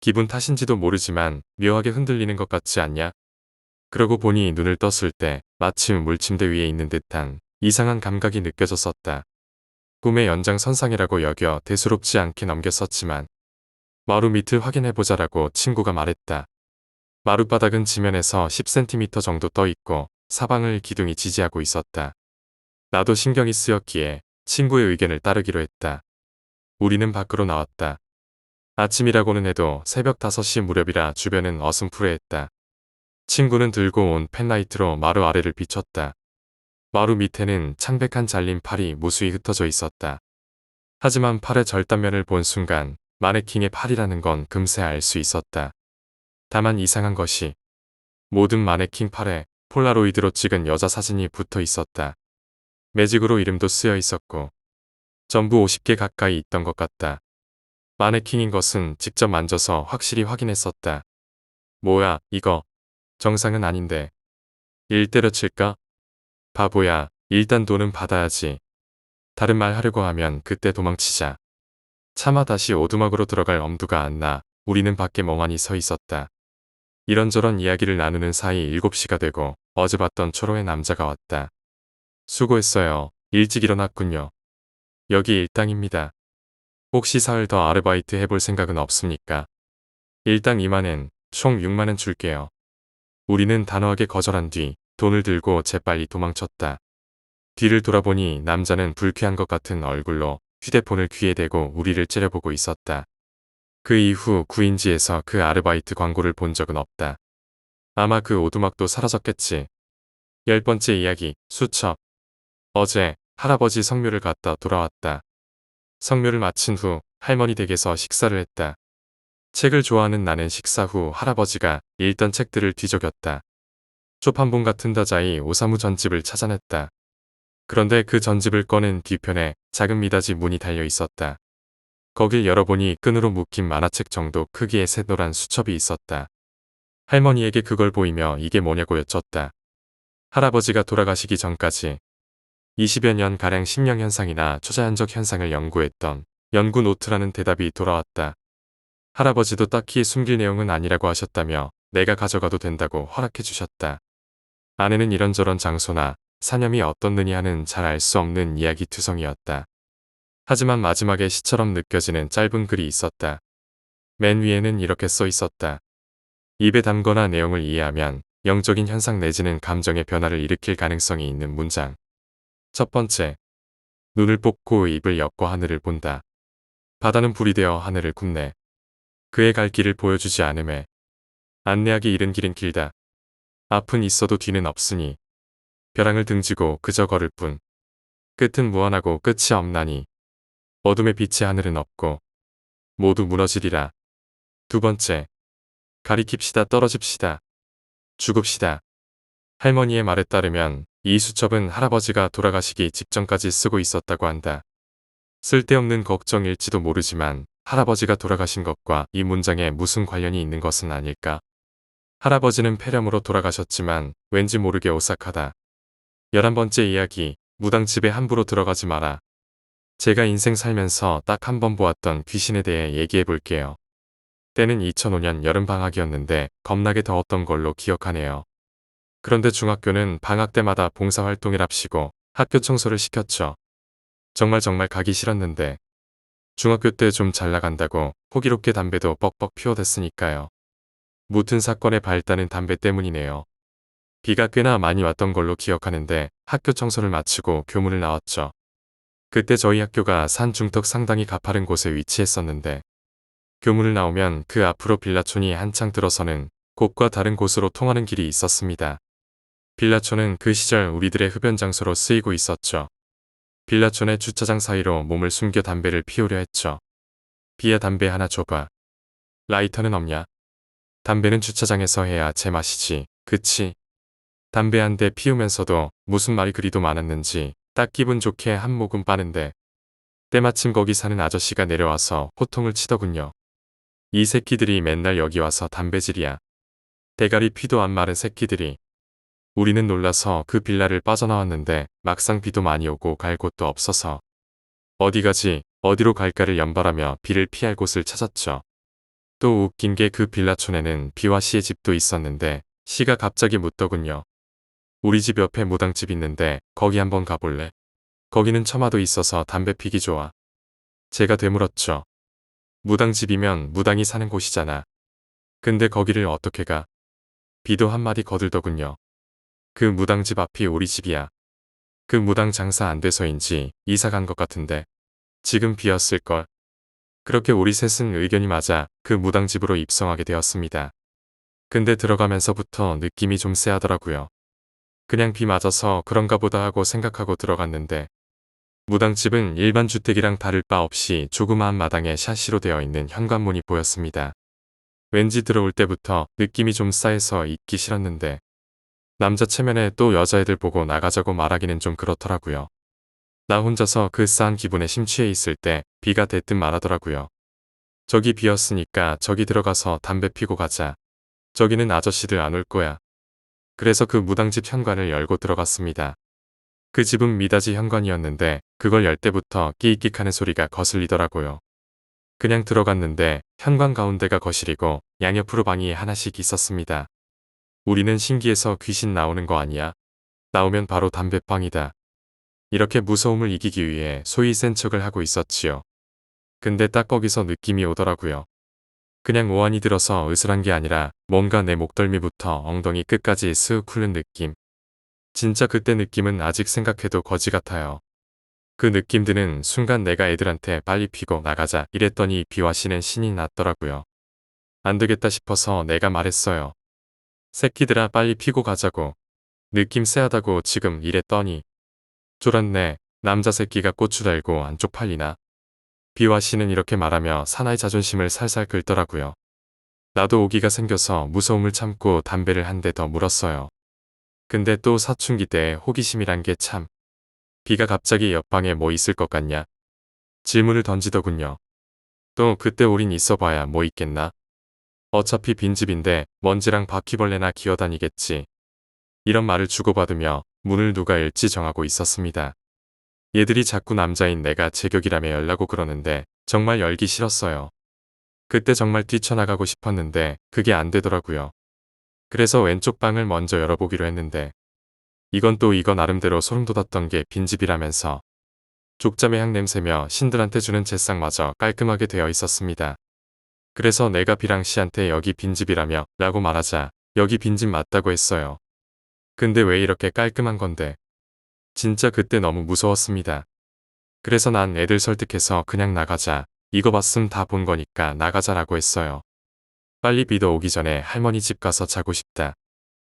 기분 탓인지도 모르지만 묘하게 흔들리는 것 같지 않냐? 그러고 보니 눈을 떴을 때 마침 물침대 위에 있는 듯한 이상한 감각이 느껴졌었다. 꿈의 연장선상이라고 여겨 대수롭지 않게 넘겼었지만 마루 밑을 확인해보자라고 친구가 말했다. 마룻바닥은 지면에서 10cm 정도 떠있고 사방을 기둥이 지지하고 있었다. 나도 신경이 쓰였기에 친구의 의견을 따르기로 했다. 우리는 밖으로 나왔다. 아침이라고는 해도 새벽 5시 무렵이라 주변은 어슴푸레했다. 친구는 들고 온 펜라이트로 마루 아래를 비췄다. 마루 밑에는 창백한 잘린 팔이 무수히 흩어져 있었다. 하지만 팔의 절단면을 본 순간 마네킹의 팔이라는 건 금세 알 수 있었다. 다만 이상한 것이 모든 마네킹 팔에 폴라로이드로 찍은 여자 사진이 붙어 있었다. 매직으로 이름도 쓰여 있었고 전부 50개 가까이 있던 것 같다. 마네킹인 것은 직접 만져서 확실히 확인했었다. 뭐야 이거 정상은 아닌데 일 때려칠까? 바보야 일단 돈은 받아야지. 다른 말 하려고 하면 그때 도망치자. 차마 다시 오두막으로 들어갈 엄두가 안 나 우리는 밖에 멍하니 서 있었다. 이런저런 이야기를 나누는 사이 7시가 되고 어제 봤던 초로의 남자가 왔다. 수고했어요. 일찍 일어났군요. 여기 일당입니다. 혹시 사흘 더 아르바이트 해볼 생각은 없습니까? 일당 2만엔, 총 6만원 줄게요. 우리는 단호하게 거절한 뒤 돈을 들고 재빨리 도망쳤다. 뒤를 돌아보니 남자는 불쾌한 것 같은 얼굴로 휴대폰을 귀에 대고 우리를 째려보고 있었다. 그 이후 구인지에서 그 아르바이트 광고를 본 적은 없다. 아마 그 오두막도 사라졌겠지. 10번째 이야기, 수첩. 어제 할아버지 성묘를 갔다 돌아왔다. 성묘를 마친 후 할머니 댁에서 식사를 했다. 책을 좋아하는 나는 식사 후 할아버지가 읽던 책들을 뒤적였다. 초판본 같은 다자이 오사무 전집을 찾아냈다. 그런데 그 전집을 꺼낸 뒤편에 작은 미닫이 문이 달려 있었다. 거길 열어보니 끈으로 묶인 만화책 정도 크기의 새노란 수첩이 있었다. 할머니에게 그걸 보이며 이게 뭐냐고 여쭸다. 할아버지가 돌아가시기 전까지 20여 년가량 심령현상이나 초자연적 현상을 연구했던 연구 노트라는 대답이 돌아왔다. 할아버지도 딱히 숨길 내용은 아니라고 하셨다며 내가 가져가도 된다고 허락해 주셨다. 아내는 이런저런 장소나 사념이 어떻느니 하는 잘 알 수 없는 이야기투성이었다. 하지만 마지막에 시처럼 느껴지는 짧은 글이 있었다. 맨 위에는 이렇게 써 있었다. 입에 담거나 내용을 이해하면 영적인 현상 내지는 감정의 변화를 일으킬 가능성이 있는 문장. 첫 번째. 눈을 뽑고 입을 엮고 하늘을 본다. 바다는 불이 되어 하늘을 굽네. 그의 갈 길을 보여주지 않음에. 안내하기 이른 길은 길다. 앞은 있어도 뒤는 없으니. 벼랑을 등지고 그저 걸을 뿐. 끝은 무한하고 끝이 없나니. 어둠의 빛의 하늘은 없고. 모두 무너지리라. 두 번째. 가리킵시다 떨어집시다. 죽읍시다. 할머니의 말에 따르면 이 수첩은 할아버지가 돌아가시기 직전까지 쓰고 있었다고 한다. 쓸데없는 걱정일지도 모르지만 할아버지가 돌아가신 것과 이 문장에 무슨 관련이 있는 것은 아닐까? 할아버지는 폐렴으로 돌아가셨지만 왠지 모르게 오싹하다. 11번째 이야기, 무당집에 함부로 들어가지 마라. 제가 인생 살면서 딱 한 번 보았던 귀신에 대해 얘기해 볼게요. 때는 2005년 여름방학이었는데 겁나게 더웠던 걸로 기억하네요. 그런데 중학교는 방학 때마다 봉사활동이랍시고 학교 청소를 시켰죠. 정말 가기 싫었는데 중학교 때 좀 잘 나간다고 호기롭게 담배도 뻑뻑 피워댔으니까요. 무튼 사건의 발단은 담배 때문이네요. 비가 꽤나 많이 왔던 걸로 기억하는데 학교 청소를 마치고 교문을 나왔죠. 그때 저희 학교가 산 중턱 상당히 가파른 곳에 위치했었는데 교문을 나오면 그 앞으로 빌라촌이 한창 들어서는 곳과 다른 곳으로 통하는 길이 있었습니다. 빌라촌은 그 시절 우리들의 흡연 장소로 쓰이고 있었죠. 빌라촌의 주차장 사이로 몸을 숨겨 담배를 피우려 했죠. 비야 담배 하나 줘봐. 라이터는 없냐? 담배는 주차장에서 해야 제맛이지. 그치? 담배 한 대 피우면서도 무슨 말이 그리도 많았는지 딱 기분 좋게 한 모금 빠는데 때마침 거기 사는 아저씨가 내려와서 호통을 치더군요. 이 새끼들이 맨날 여기 와서 담배질이야. 대가리 피도 안 마른 새끼들이. 우리는 놀라서 그 빌라를 빠져나왔는데 막상 비도 많이 오고 갈 곳도 없어서 어디 가지 어디로 갈까를 연발하며 비를 피할 곳을 찾았죠. 또 웃긴 게 그 빌라촌에는 비와 씨의 집도 있었는데 씨가 갑자기 묻더군요. 우리 집 옆에 무당집 있는데 거기 한번 가볼래? 거기는 처마도 있어서 담배 피기 좋아. 제가 되물었죠. 무당집이면 무당이 사는 곳이잖아. 근데 거기를 어떻게 가? 비도 한마디 거들더군요. 그 무당집 앞이 우리 집이야. 그 무당 장사 안 돼서인지 이사 간 것 같은데 지금 비었을걸. 그렇게 우리 셋은 의견이 맞아 그 무당집으로 입성하게 되었습니다. 근데 들어가면서부터 느낌이 좀 쎄하더라고요. 그냥 비 맞아서 그런가 보다 하고 생각하고 들어갔는데 무당집은 일반 주택이랑 다를 바 없이 조그마한 마당에 샤시로 되어 있는 현관문이 보였습니다. 왠지 들어올 때부터 느낌이 좀 싸해서 있기 싫었는데 남자 체면에 또 여자애들 보고 나가자고 말하기는 좀 그렇더라고요. 나 혼자서 그 싸한 기분에 심취해 있을 때 비가 대뜸 말하더라고요. 저기 비었으니까 저기 들어가서 담배 피고 가자. 저기는 아저씨들 안 올 거야. 그래서 그 무당집 현관을 열고 들어갔습니다. 그 집은 미닫이 현관이었는데 그걸 열 때부터 끼익끼익 하는 소리가 거슬리더라고요. 그냥 들어갔는데 현관 가운데가 거실이고 양옆으로 방이 하나씩 있었습니다. 우리는 신기해서 귀신 나오는 거 아니야? 나오면 바로 담배방이다. 이렇게 무서움을 이기기 위해 소위 센 척을 하고 있었지요. 근데 딱 거기서 느낌이 오더라고요. 그냥 오한이 들어서 으스란 게 아니라 뭔가 내 목덜미부터 엉덩이 끝까지 쓱 훑는 느낌. 진짜 그때 느낌은 아직 생각해도 거지 같아요. 그 느낌 드는 순간 내가 애들한테 빨리 피고 나가자 이랬더니 비와 씨는 신이 났더라고요. 안 되겠다 싶어서 내가 말했어요. 새끼들아 빨리 피고 가자고. 느낌 쎄하다고 지금 이랬더니 쫄았네. 남자 새끼가 고추 달고 안 쪽팔리나. 비와 씨는 이렇게 말하며 사나이 자존심을 살살 긁더라고요. 나도 오기가 생겨서 무서움을 참고 담배를 한 대 더 물었어요. 근데 또 사춘기 때 호기심이란 게 참. 비가 갑자기 옆방에 뭐 있을 것 같냐? 질문을 던지더군요. 또 그때 우린 있어봐야 뭐 있겠나? 어차피 빈집인데 먼지랑 바퀴벌레나 기어다니겠지. 이런 말을 주고받으며 문을 누가 열지 정하고 있었습니다. 얘들이 자꾸 남자인 내가 제격이라며 열라고 그러는데 정말 열기 싫었어요. 그때 정말 뛰쳐나가고 싶었는데 그게 안 되더라고요. 그래서 왼쪽 방을 먼저 열어보기로 했는데 이건 또 이거 나름대로 소름 돋았던 게 빈집이라면서 족잠의 향 냄새며 신들한테 주는 제싹마저 깔끔하게 되어 있었습니다. 그래서 내가 비랑 씨한테 여기 빈집이라며 라고 말하자 여기 빈집 맞다고 했어요. 근데 왜 이렇게 깔끔한 건데. 진짜 그때 너무 무서웠습니다. 그래서 난 애들 설득해서 그냥 나가자. 이거 봤음 다 본 거니까 나가자라고 했어요. 빨리 비도 오기 전에 할머니 집 가서 자고 싶다.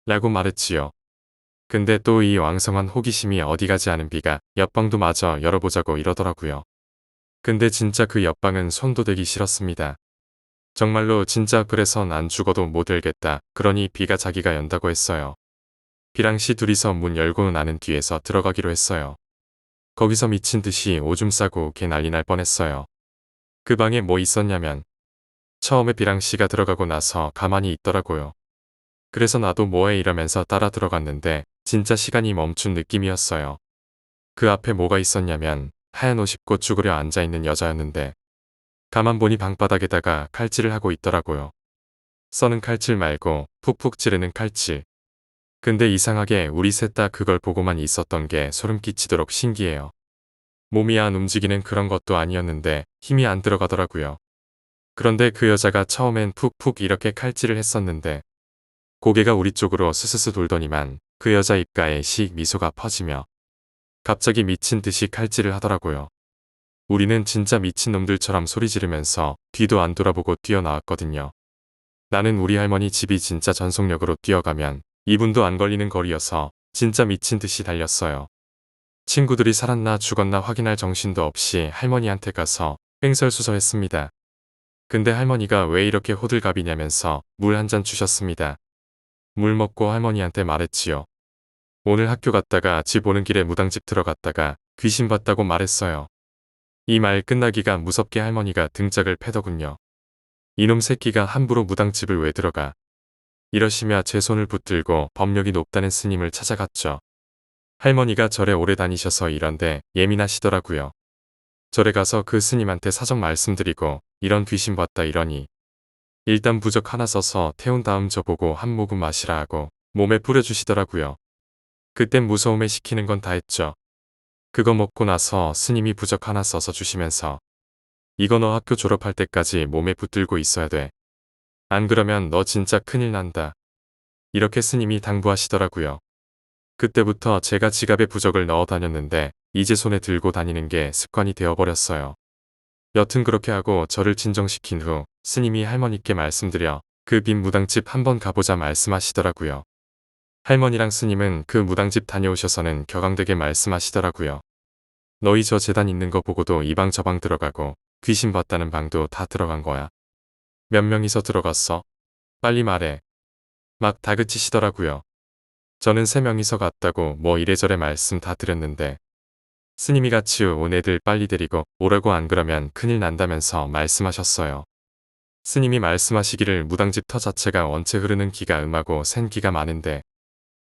라고 말했지요. 근데 또 이 왕성한 호기심이 어디 가지 않은 비가 옆방도 마저 열어보자고 이러더라고요. 근데 진짜 그 옆방은 손도 대기 싫었습니다. 정말로 진짜 그래서 난 죽어도 못 열겠다. 그러니 비가 자기가 연다고 했어요. 비랑 씨 둘이서 문 열고 나는 뒤에서 들어가기로 했어요. 거기서 미친 듯이 오줌 싸고 개 난리 날 뻔했어요. 그 방에 뭐 있었냐면 처음에 비랑 씨가 들어가고 나서 가만히 있더라고요. 그래서 나도 뭐해 이러면서 따라 들어갔는데 진짜 시간이 멈춘 느낌이었어요. 그 앞에 뭐가 있었냐면 하얀 옷 입고 쭈그려 앉아있는 여자였는데 가만 보니 방바닥에다가 칼질을 하고 있더라고요. 써는 칼질 말고 푹푹 찌르는 칼질. 근데 이상하게 우리 셋 다 그걸 보고만 있었던 게 소름 끼치도록 신기해요. 몸이 안 움직이는 그런 것도 아니었는데 힘이 안 들어가더라고요. 그런데 그 여자가 처음엔 푹푹 이렇게 칼질을 했었는데 고개가 우리 쪽으로 스스스 돌더니만 그 여자 입가에 씩 미소가 퍼지며 갑자기 미친 듯이 칼질을 하더라고요. 우리는 진짜 미친놈들처럼 소리 지르면서 뒤도 안 돌아보고 뛰어나왔거든요. 나는 우리 할머니 집이 진짜 전속력으로 뛰어가면 2분도 안 걸리는 거리여서 진짜 미친 듯이 달렸어요. 친구들이 살았나 죽었나 확인할 정신도 없이 할머니한테 가서 횡설수설했습니다. 근데 할머니가 왜 이렇게 호들갑이냐면서 물 한 잔 주셨습니다. 물 먹고 할머니한테 말했지요. 오늘 학교 갔다가 집 오는 길에 무당집 들어갔다가 귀신 봤다고 말했어요. 이 말 끝나기가 무섭게 할머니가 등짝을 패더군요. 이놈 새끼가 함부로 무당집을 왜 들어가. 이러시며 제 손을 붙들고 법력이 높다는 스님을 찾아갔죠. 할머니가 절에 오래 다니셔서 이런데 예민하시더라고요. 절에 가서 그 스님한테 사정 말씀드리고 이런 귀신 봤다 이러니 일단 부적 하나 써서 태운 다음 저보고 한 모금 마시라 하고 몸에 뿌려주시더라고요. 그땐 무서움에 시키는 건 다 했죠. 그거 먹고 나서 스님이 부적 하나 써서 주시면서 이거 너 학교 졸업할 때까지 몸에 붙들고 있어야 돼. 안 그러면 너 진짜 큰일 난다. 이렇게 스님이 당부하시더라고요. 그때부터 제가 지갑에 부적을 넣어 다녔는데 이제 손에 들고 다니는 게 습관이 되어버렸어요. 여튼 그렇게 하고 저를 진정시킨 후 스님이 할머니께 말씀드려 그 빈 무당집 한번 가보자 말씀하시더라고요. 할머니랑 스님은 그 무당집 다녀오셔서는 격앙되게 말씀하시더라고요. 너희 저 재단 있는 거 보고도 이 방 저 방 들어가고 귀신 봤다는 방도 다 들어간 거야. 몇 명이서 들어갔어? 빨리 말해. 막 다그치시더라고요. 저는 3명이서 갔다고 뭐 이래저래 말씀 다 드렸는데 스님이 같이 온 애들 빨리 데리고 오라고 안 그러면 큰일 난다면서 말씀하셨어요. 스님이 말씀하시기를 무당집 터 자체가 원체 흐르는 기가 음하고 센 기가 많은데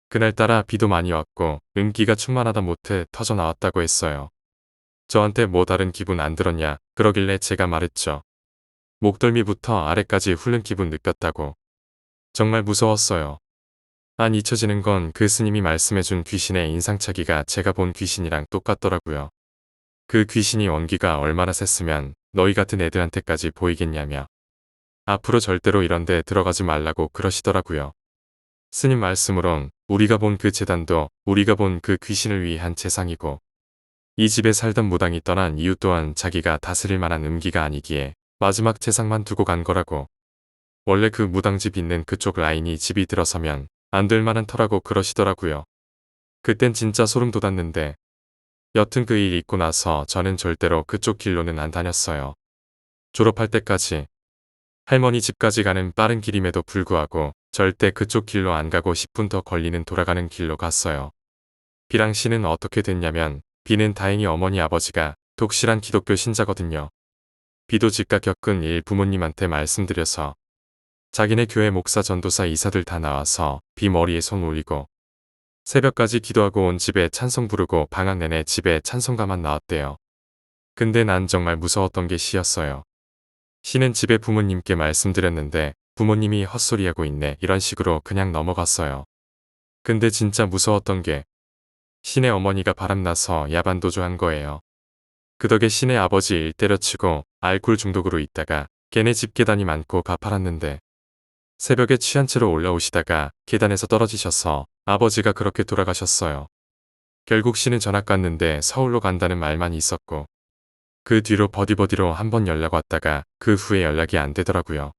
그날따라 비도 많이 왔고 기가 충만하다 못해 터져 나왔다고 했어요. 저한테 뭐 다른 기분 안 들었냐 그러길래 제가 말했죠. 목덜미부터 아래까지 훑는 기분 느꼈다고. 정말 무서웠어요. 안 잊혀지는 건 그 스님이 말씀해준 귀신의 인상착의가 제가 본 귀신이랑 똑같더라고요. 그 귀신이 원기가 얼마나 셌으면 너희 같은 애들한테까지 보이겠냐며 앞으로 절대로 이런 데 들어가지 말라고 그러시더라고요. 스님 말씀으론 우리가 본 그 재단도 우리가 본 그 귀신을 위한 재상이고 이 집에 살던 무당이 떠난 이유 또한 자기가 다스릴 만한 음기가 아니기에 마지막 재상만 두고 간 거라고. 원래 그 무당집 있는 그쪽 라인이 집이 들어서면 안 될 만한 터라고 그러시더라고요. 그땐 진짜 소름 돋았는데 여튼 그 일 있고 나서 저는 절대로 그쪽 길로는 안 다녔어요. 졸업할 때까지 할머니 집까지 가는 빠른 길임에도 불구하고 절대 그쪽 길로 안 가고 10분 더 걸리는 돌아가는 길로 갔어요. 비랑 씨는 어떻게 됐냐면 비는 다행히 어머니 아버지가 독실한 기독교 신자거든요. 비도 즉각 겪은 일 부모님한테 말씀드려서 자기네 교회 목사 전도사 이사들 다 나와서 비 머리에 손 올리고 새벽까지 기도하고 온 집에 찬송 부르고 방학 내내 집에 찬송가만 나왔대요. 근데 난 정말 무서웠던 게 시였어요. 시는 집에 부모님께 말씀드렸는데 부모님이 헛소리하고 있네 이런 식으로 그냥 넘어갔어요. 근데 진짜 무서웠던 게 시네 어머니가 바람나서 야반도주한 거예요. 그 덕에 시네 아버지 일 때려치고 알코올 중독으로 있다가 걔네 집 계단이 많고 가팔았는데 새벽에 취한 채로 올라오시다가 계단에서 떨어지셔서 아버지가 그렇게 돌아가셨어요. 결국 시는 전학 갔는데 서울로 간다는 말만 있었고 그 뒤로 버디버디로 한번 연락 왔다가 그 후에 연락이 안 되더라고요.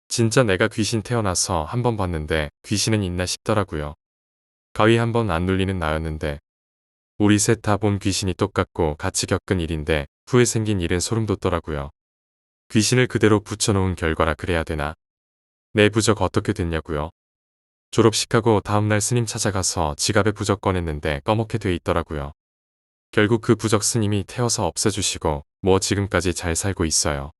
진짜 내가 귀신 태어나서 한번 봤는데 귀신은 있나 싶더라고요. 가위 한번 안 눌리는 나였는데 우리 셋 다 본 귀신이 똑같고 같이 겪은 일인데 후에 생긴 일은 소름 돋더라고요. 귀신을 그대로 붙여놓은 결과라 그래야 되나? 내 부적 어떻게 됐냐고요? 졸업식하고 다음날 스님 찾아가서 지갑에 부적 꺼냈는데 꺼멓게 돼 있더라고요. 결국 그 부적 스님이 태워서 없애주시고 뭐 지금까지 잘 살고 있어요.